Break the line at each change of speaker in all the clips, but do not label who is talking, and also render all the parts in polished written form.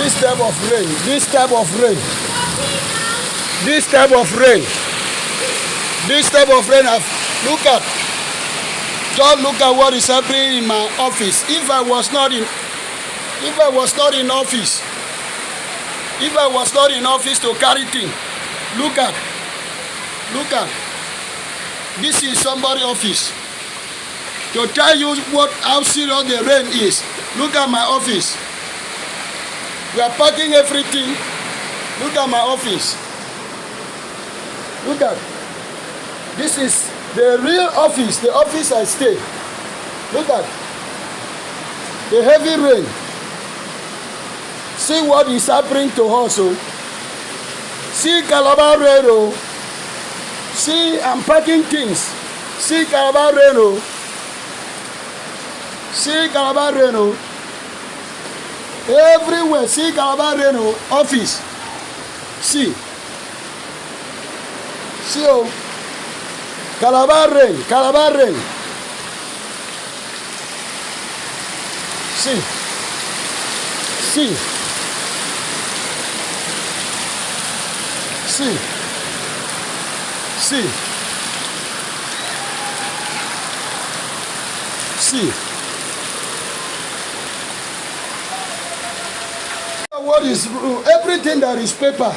this type of rain, this type of rain, this type of rain, this type of rain. Look at, just look at what is happening in my office. If I was not in office to carry things, look at, this is somebody's office. To tell you how serious the rain is, look at my office. We are packing everything. Look at my office. Look at, this is the real office, the office I stay. Look at the heavy rain. See what is happening to us. Oh. See Calabar rain. Oh. See, I'm packing things. See Calabar rain. Oh. See Calabar rain. Oh. Everywhere. See Calabar rain. Oh. Office. See. See. Oh. Calabar rain. Calabar rain. See. See. See. See. See. What is everything that is paper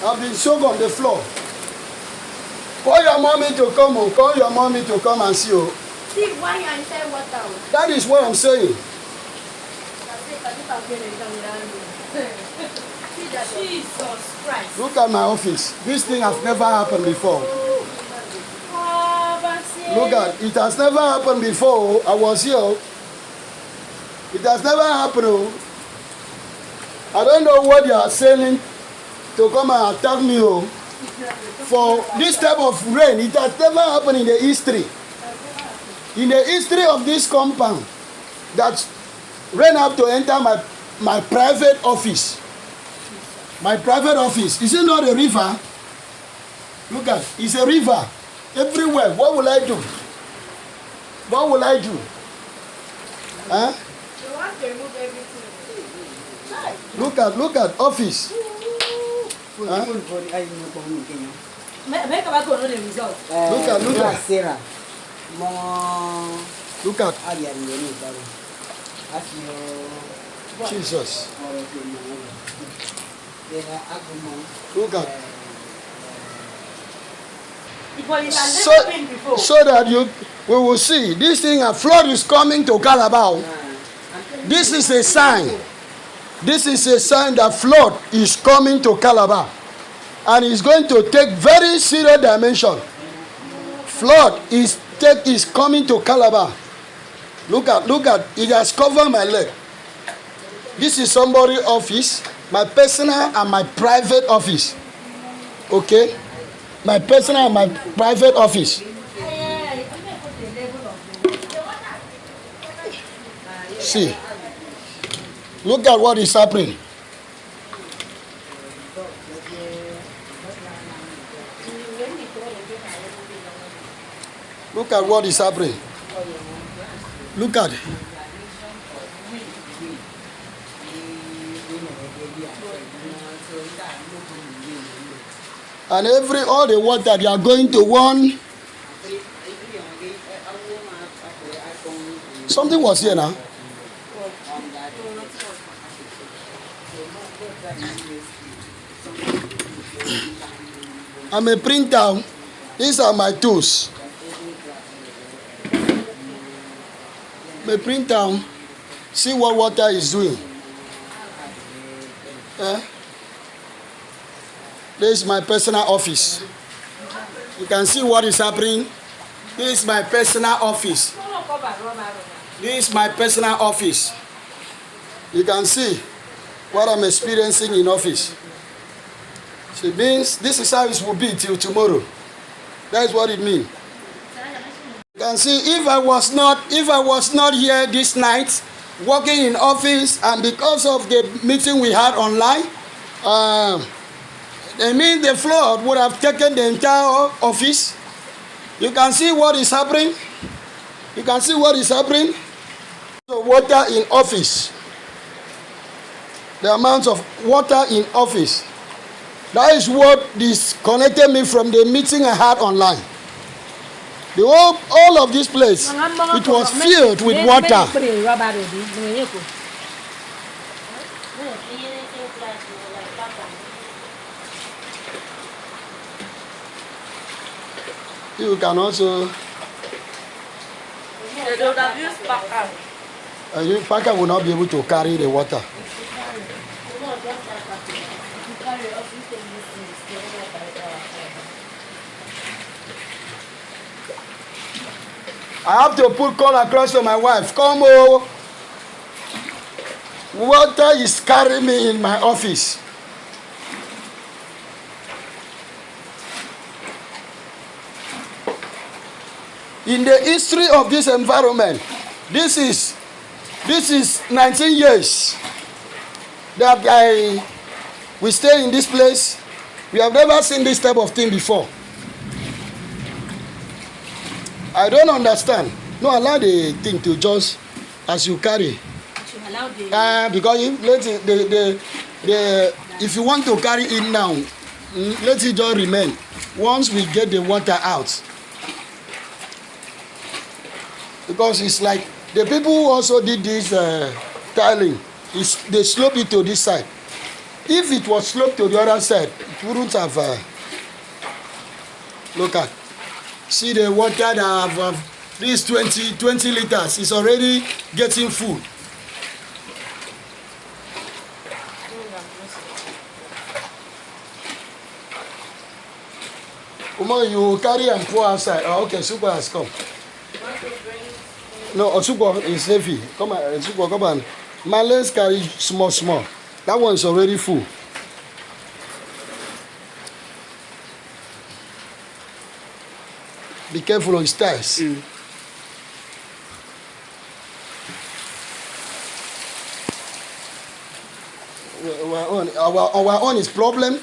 have been soaked on the floor. Call your mommy to come. Oh, call your mommy to come and see. Oh.
See why you inside water.
That is what I'm saying.
Jesus Christ.
Look at my office. This thing has never happened before. Look at it. Has never happened before. I was here. It has never happened. I don't know what they are saying to come and attack me. For this type of rain, it has never happened in the history. In the history of this compound, that rain have to enter my private office. My private office. Is it not a river? Look at, it's a river. Everywhere. What will I do? What will I do? Huh?
You want to remove everything.
Look at office. Huh?
Make about to know the result.
Look at.
Sarah.
Look at. Jesus. Look at. So that we will see this thing, a flood is coming to Calabar. This is a sign. This is a sign that flood is coming to Calabar, and it's going to take very serious dimension. Flood is coming to Calabar. Look at, it has covered my leg. This is somebody's office, my personal and my private office. Okay? My personal and my private office. See. Look at what is happening. Look at what is happening. Look at it. And all the water they are going to one. Something was here now. I'm a printer. These are my tools. I'm a printer. See what water is doing. This is my personal office. You can see what is happening. This is my personal office. This is my personal office. You can see what I'm experiencing in office. So it means this is how it will be till tomorrow. That is what it means. You can see if I was not here this night, working in office, and because of the meeting we had online, I mean the flood would have taken the entire office. You can see what is happening. You can see what is happening. So water in office. the amount of water in office. That is what disconnected me from the meeting I had online. The all of this place, it was filled with water. You can also.
They would have used Packer.
Packer will not be able to carry the water. I have to put call across to my wife. Come on. Water is carrying me in my office. In the history of this environment, this is 19 years that we stay in this place. We have never seen this type of thing before. I don't understand. No, allow the thing to just as you carry. Because if you want to carry it now, let it just remain. Once we get the water out, because it's like the people who also did this tiling, they sloped it to this side. If it was sloped to the other side, it wouldn't have. Look at. See the water that have this 20 liters is already getting full. Uma, you carry and pour outside. Oh, okay, Super has come. No, Super is heavy. Come on, Super, come on. Man, let's carry small. That one is already full. Be careful of his tires. Our own is problem.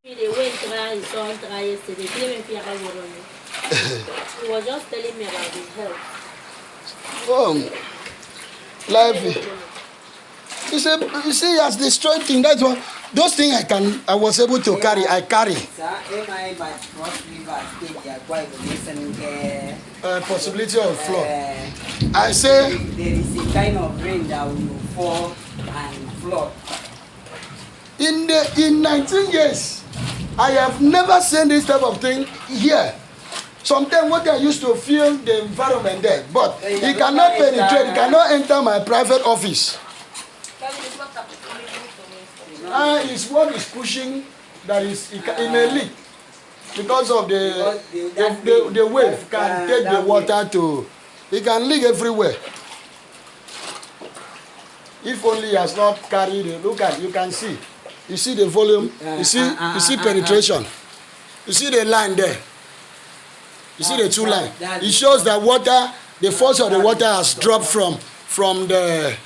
They went to his son yesterday. He was just telling me about his health.
Life. You see, he has destroyed things. That's what those things I was able to carry. I carry. Possibility of flood. I say
there is a kind of rain that will fall and flood.
In 19 years, I have never seen this type of thing here. Sometimes what I used to feel the environment there, but it cannot penetrate, it cannot enter my private office. It's what is pushing that is it may leak because of the wave can take the water to, it can leak everywhere. If only he has not carried it. Look at, you can see. You see the volume, you see penetration. You see the line there. You see the two lines. It shows that water, the force of the water has dropped from the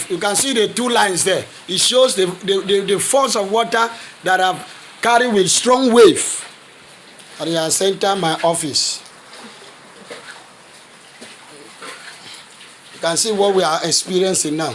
you can see the two lines there. It shows the force of water that have carried with strong wave. And it has entered my office. You can see what we are experiencing now.